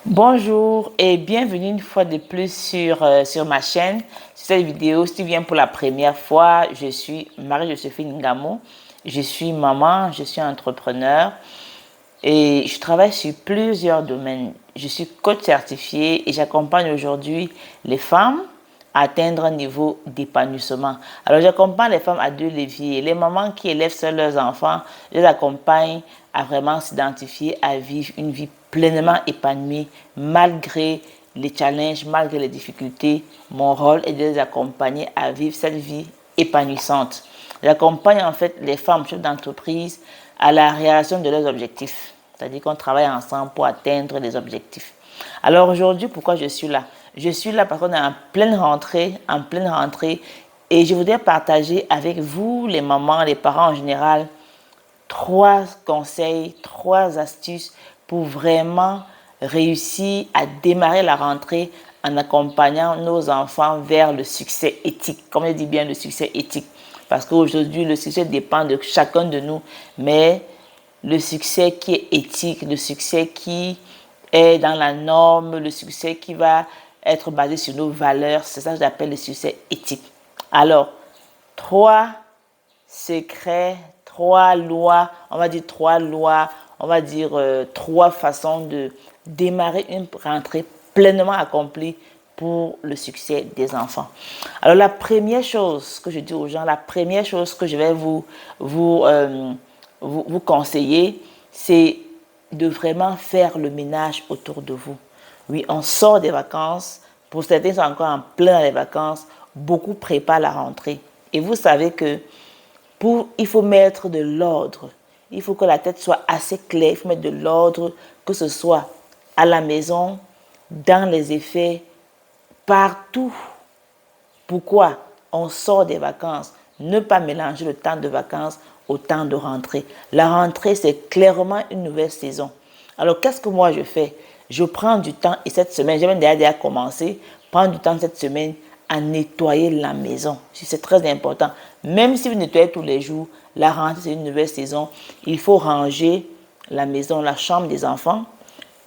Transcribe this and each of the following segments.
Bonjour et bienvenue une fois de plus sur ma chaîne. Sur cette vidéo, si tu viens pour la première fois, je suis Marie-Joséphine Ngamo. Je suis maman, je suis entrepreneur et je travaille sur plusieurs domaines. Je suis coach certifié et j'accompagne aujourd'hui les femmes à atteindre un niveau d'épanouissement. Alors, j'accompagne les femmes à deux leviers. Les mamans qui élèvent seuls leurs enfants, je les accompagne à vraiment s'identifier, à vivre une vie pleinement épanouie malgré les challenges, malgré les difficultés. Mon rôle est de les accompagner à vivre cette vie épanouissante. J'accompagne en fait les femmes chefs d'entreprise à la réalisation de leurs objectifs. C'est-à-dire qu'on travaille ensemble pour atteindre les objectifs. Alors aujourd'hui, pourquoi je suis là? Je suis là parce qu'on est en pleine rentrée, et je voudrais partager avec vous, les mamans, les parents en général, trois conseils, trois astuces pour vraiment réussir à démarrer la rentrée en accompagnant nos enfants vers le succès éthique. Comme je dis bien, le succès éthique. Parce qu'aujourd'hui, le succès dépend de chacun de nous, mais le succès qui est éthique, le succès qui est dans la norme, le succès qui va être basé sur nos valeurs, c'est ça que j'appelle le succès éthique. Alors, trois secrets, trois lois, on va dire trois lois, on va dire trois façons de démarrer une rentrée pleinement accomplie pour le succès des enfants. Alors la première chose que je dis aux gens, la première chose que je vais vous conseiller, c'est de vraiment faire le ménage autour de vous. Oui, on sort des vacances. Pour certains, sont encore en plein les vacances. Beaucoup préparent la rentrée. Et vous savez que il faut mettre de l'ordre. Il faut que la tête soit assez claire. Il faut mettre de l'ordre, que ce soit à la maison, dans les effets, partout. Pourquoi? On sort des vacances. Ne pas mélanger le temps de vacances au temps de rentrée. La rentrée, c'est clairement une nouvelle saison. Alors, qu'est-ce que moi je fais? Je prends du temps, et cette semaine, j'ai même déjà commencé, prendre du temps cette semaine à nettoyer la maison. C'est très important. Même si vous nettoyez tous les jours, la rentrée, c'est une nouvelle saison. Il faut ranger la maison, la chambre des enfants.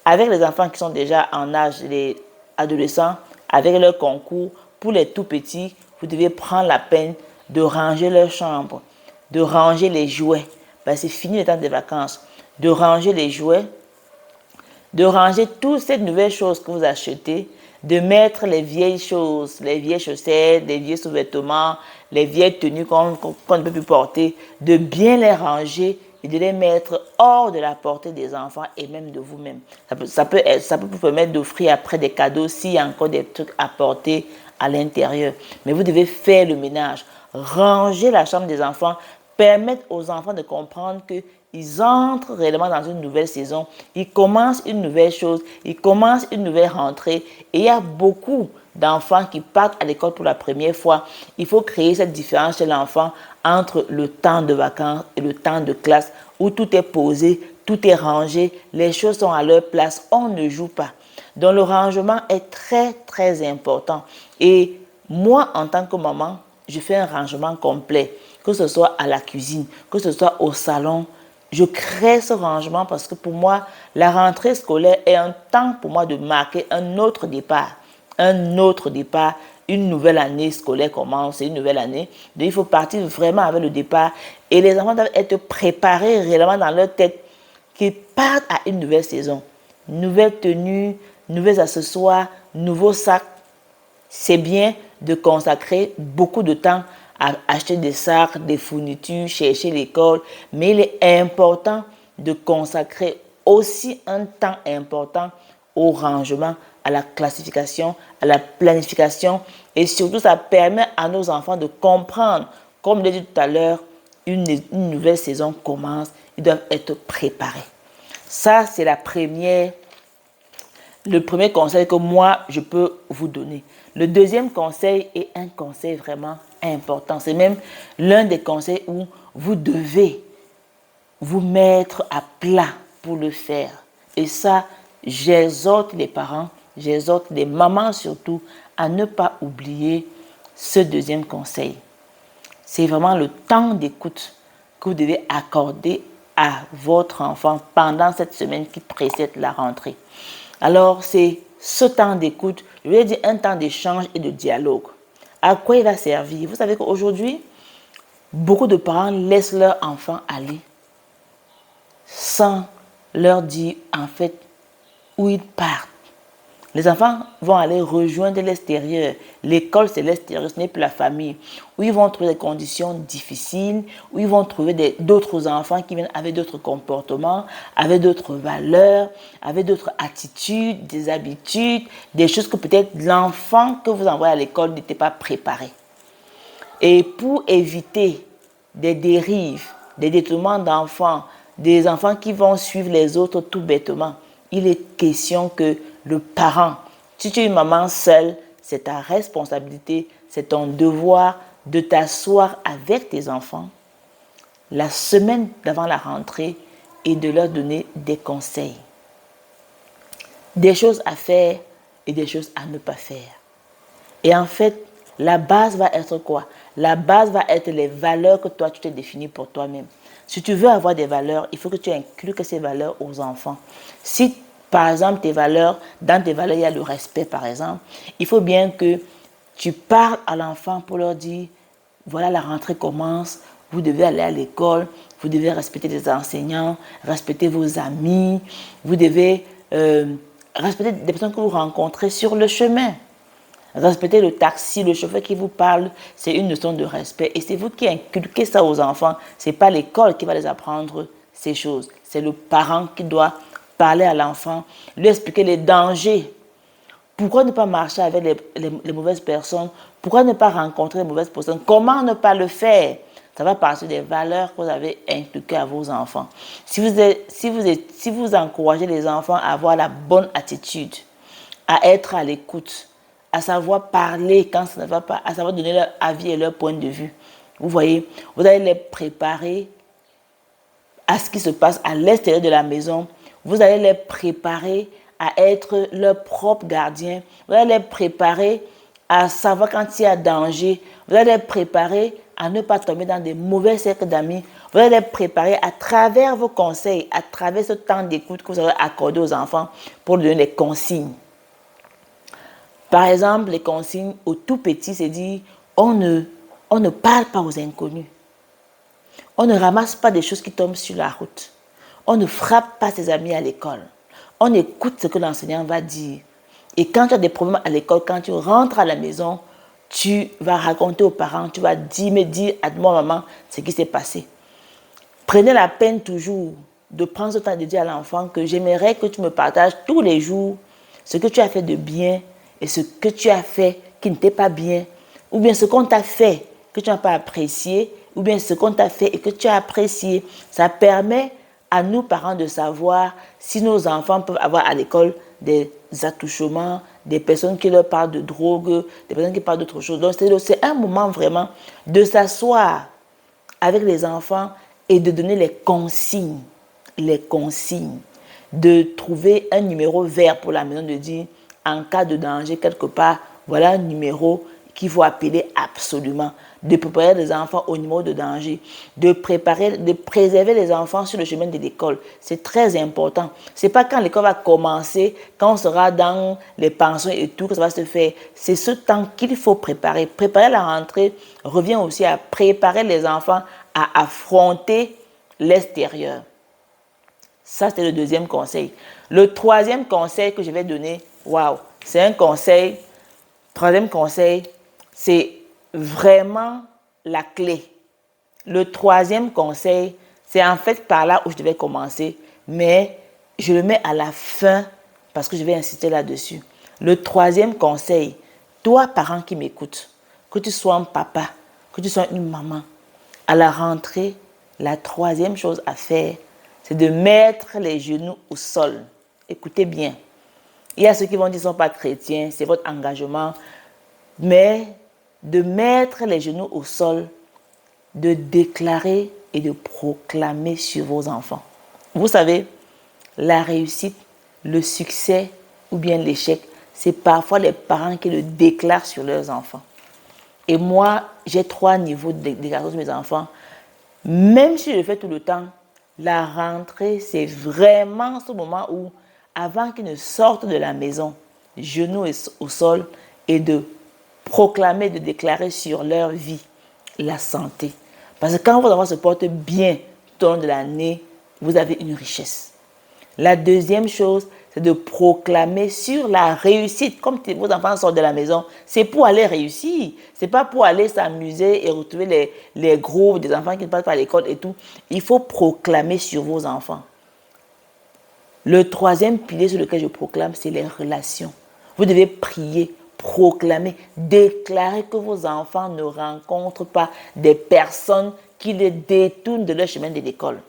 Avec les enfants qui sont déjà en âge, les adolescents, avec leur concours, pour les tout petits, vous devez prendre la peine de ranger leur chambre, de ranger les jouets. Ben, c'est fini le temps des vacances. De ranger les jouets, de ranger toutes ces nouvelles choses que vous achetez, de mettre les vieilles choses, les vieilles chaussettes, les vieux sous-vêtements, les vieilles tenues qu'on ne peut plus porter, de bien les ranger et de les mettre hors de la portée des enfants et même de vous-même. Ça peut vous permettre d'offrir après des cadeaux s'il y a encore des trucs à porter à l'intérieur. Mais vous devez faire le ménage, ranger la chambre des enfants, permettre aux enfants de comprendre qu'ils entrent réellement dans une nouvelle saison, ils commencent une nouvelle chose, ils commencent une nouvelle rentrée. Et il y a beaucoup d'enfants qui partent à l'école pour la première fois. Il faut créer cette différence chez l'enfant entre le temps de vacances et le temps de classe où tout est posé, tout est rangé, les choses sont à leur place, on ne joue pas. Donc le rangement est très très important. Et moi, en tant que maman, je fais un rangement complet, que ce soit à la cuisine, que ce soit au salon. Je crée ce rangement parce que pour moi, la rentrée scolaire est un temps pour moi de marquer un autre départ. Un autre départ, une nouvelle année scolaire commence, c'est une nouvelle année. Donc il faut partir vraiment avec le départ. Et les enfants doivent être préparés réellement dans leur tête qu'ils partent à une nouvelle saison. Nouvelle tenue, nouveaux accessoires, nouveaux sacs. C'est bien de consacrer beaucoup de temps à acheter des sacs, des fournitures, chercher l'école, mais il est important de consacrer aussi un temps important au rangement, à la classification, à la planification, et surtout ça permet à nos enfants de comprendre, comme je l'ai dit tout à l'heure, une nouvelle saison commence, ils doivent être préparés. Ça, c'est le premier conseil que moi, je peux vous donner. Le deuxième conseil est un conseil vraiment important. C'est même l'un des conseils où vous devez vous mettre à plat pour le faire. Et ça, j'exhorte les parents, j'exhorte les mamans surtout à ne pas oublier ce deuxième conseil. C'est vraiment le temps d'écoute que vous devez accorder à votre enfant pendant cette semaine qui précède la rentrée. Alors, c'est ce temps d'écoute, je vais dire un temps d'échange et de dialogue. À quoi il va servir? Vous savez qu'aujourd'hui, beaucoup de parents laissent leurs enfants aller sans leur dire en fait où ils partent. Les enfants vont aller rejoindre l'extérieur. L'école, c'est l'extérieur, ce n'est plus la famille. Où ils vont trouver des conditions difficiles, où ils vont trouver d'autres enfants qui viennent avec d'autres comportements, avec d'autres valeurs, avec d'autres attitudes, des habitudes, des choses que peut-être l'enfant que vous envoyez à l'école n'était pas préparé. Et pour éviter des dérives, des détournements d'enfants, des enfants qui vont suivre les autres tout bêtement, il est question que le parent, si tu es une maman seule, c'est ta responsabilité, c'est ton devoir de t'asseoir avec tes enfants la semaine d'avant la rentrée et de leur donner des conseils. Des choses à faire et des choses à ne pas faire. Et en fait, la base va être quoi? La base va être les valeurs que toi, tu t'es définies pour toi-même. Si tu veux avoir des valeurs, il faut que tu inculques ces valeurs aux enfants. Si, par exemple, dans tes valeurs, il y a le respect, par exemple, il faut bien que tu parles à l'enfant pour leur dire, voilà, la rentrée commence, vous devez aller à l'école, vous devez respecter les enseignants, respecter vos amis, vous devez respecter des personnes que vous rencontrez sur le chemin. Respecter le taxi, le chauffeur qui vous parle, c'est une notion de respect. Et c'est vous qui inculquez ça aux enfants. Ce n'est pas l'école qui va les apprendre ces choses. C'est le parent qui doit parler à l'enfant, lui expliquer les dangers. Pourquoi ne pas marcher avec les mauvaises personnes? Pourquoi ne pas rencontrer les mauvaises personnes? Comment ne pas le faire? Ça va partir des valeurs que vous avez inculquées à vos enfants. Si vous encouragez les enfants à avoir la bonne attitude, à être à l'écoute, à savoir parler quand ça ne va pas, à savoir donner leur avis et leur point de vue. Vous voyez, vous allez les préparer à ce qui se passe à l'extérieur de la maison. Vous allez les préparer à être leur propre gardien. Vous allez les préparer à savoir quand il y a danger. Vous allez les préparer à ne pas tomber dans des mauvais cercles d'amis. Vous allez les préparer à travers vos conseils, à travers ce temps d'écoute que vous allez accorder aux enfants pour leur donner les consignes. Par exemple, les consignes aux tout petits, c'est dire on ne parle pas aux inconnus. On ne ramasse pas des choses qui tombent sur la route. On ne frappe pas ses amis à l'école. On écoute ce que l'enseignant va dire. Et quand tu as des problèmes à l'école, quand tu rentres à la maison, tu vas raconter aux parents, tu vas dire à moi, maman, ce qui s'est passé. Prenez la peine toujours de prendre ce temps de dire à l'enfant que j'aimerais que tu me partages tous les jours ce que tu as fait de bien et ce que tu as fait qui n'était pas bien, ou bien ce qu'on t'a fait que tu n'as pas apprécié, ou bien ce qu'on t'a fait et que tu as apprécié. Ça permet à nous, parents, de savoir si nos enfants peuvent avoir à l'école des attouchements, des personnes qui leur parlent de drogue, des personnes qui parlent d'autre chose. Donc, c'est un moment vraiment de s'asseoir avec les enfants et de donner les consignes, de trouver un numéro vert pour la maison, de dire en cas de danger quelque part, voilà un numéro qu'il faut appeler absolument, de préparer les enfants au numéro de danger, de préserver les enfants sur le chemin de l'école. C'est très important. Ce n'est pas quand l'école va commencer, quand on sera dans les pensions et tout, que ça va se faire. C'est ce temps qu'il faut préparer. Préparer la rentrée revient aussi à préparer les enfants à affronter l'extérieur. Ça, c'est le deuxième conseil. Le troisième conseil que je vais donner, c'est un conseil, troisième conseil, c'est vraiment la clé. Le troisième conseil, c'est en fait par là où je devais commencer, mais je le mets à la fin parce que je vais insister là-dessus. Le troisième conseil, toi, parent qui m'écoutes, que tu sois un papa, que tu sois une maman, à la rentrée, la troisième chose à faire, c'est de mettre les genoux au sol. Écoutez bien. Il y a ceux qui vont dire qu'ils ne sont pas chrétiens, c'est votre engagement, mais de mettre les genoux au sol, de déclarer et de proclamer sur vos enfants. Vous savez, la réussite, le succès ou bien l'échec, c'est parfois les parents qui le déclarent sur leurs enfants. Et moi, j'ai 3 niveaux de déclaration sur mes enfants. Même si je le fais tout le temps, La rentrée, c'est vraiment ce moment où, avant qu'ils ne sortent de la maison, genoux au sol, et de proclamer, de déclarer sur leur vie la santé. Parce que quand vos enfants se portent bien tout au long de l'année, vous avez une richesse. La deuxième chose, c'est de proclamer sur la réussite. Comme vos enfants sortent de la maison, c'est pour aller réussir. Ce n'est pas pour aller s'amuser et retrouver les groupes des enfants qui ne passent pas à l'école et tout. Il faut proclamer sur vos enfants. Le troisième pilier sur lequel je proclame, c'est les relations. Vous devez prier, proclamer, déclarer que vos enfants ne rencontrent pas des personnes qui les détournent de leur chemin de l'école.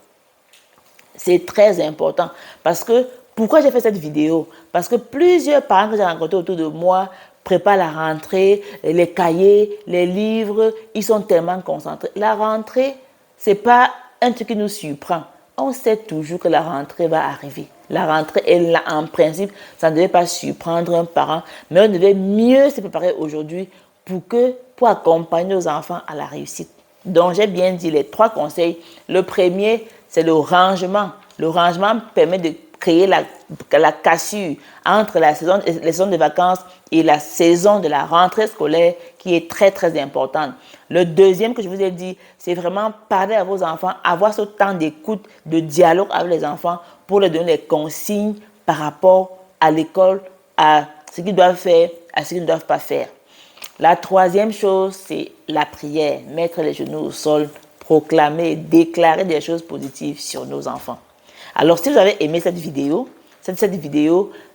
C'est très important parce que, pourquoi j'ai fait cette vidéo? Parce que plusieurs parents que j'ai rencontrés autour de moi préparent la rentrée, les cahiers, les livres, ils sont tellement concentrés. La rentrée, ce n'est pas un truc qui nous surprend. On sait toujours que la rentrée va arriver. La rentrée est là en principe, ça ne devait pas surprendre un parent, mais on devait mieux se préparer aujourd'hui pour accompagner nos enfants à la réussite. Donc, j'ai bien dit les 3 conseils. Le premier, c'est le rangement. Le rangement permet de créer la cassure entre les saisons de vacances et la saison de la rentrée scolaire qui est très, très importante. Le deuxième que je vous ai dit, c'est vraiment parler à vos enfants, avoir ce temps d'écoute, de dialogue avec les enfants pour leur donner les consignes par rapport à l'école, à ce qu'ils doivent faire, à ce qu'ils ne doivent pas faire. La troisième chose, c'est la prière. Mettre les genoux au sol, proclamer, déclarer des choses positives sur nos enfants. Alors, si vous avez aimé cette vidéo,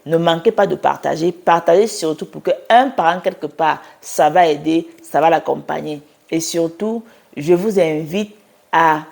ne manquez pas de partager. Partagez surtout pour qu'un parent quelque part, ça va aider, ça va l'accompagner. Et surtout, je vous invite à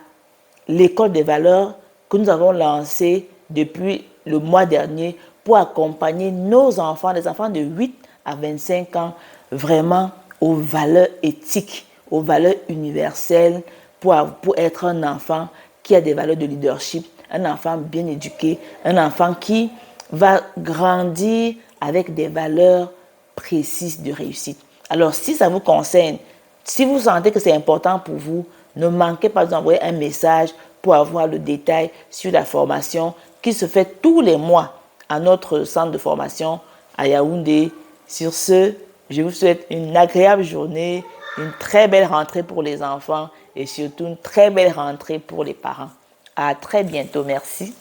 l'école des valeurs que nous avons lancée depuis le mois dernier pour accompagner nos enfants, les enfants de 8 à 25 ans, vraiment aux valeurs éthiques, aux valeurs universelles, pour être un enfant qui a des valeurs de leadership, un enfant bien éduqué, un enfant qui va grandir avec des valeurs précises de réussite. Alors, si ça vous concerne, si vous sentez que c'est important pour vous, ne manquez pas d'envoyer un message pour avoir le détail sur la formation qui se fait tous les mois à notre centre de formation à Yaoundé. Sur ce, je vous souhaite une agréable journée, une très belle rentrée pour les enfants et surtout une très belle rentrée pour les parents. À très bientôt. Merci.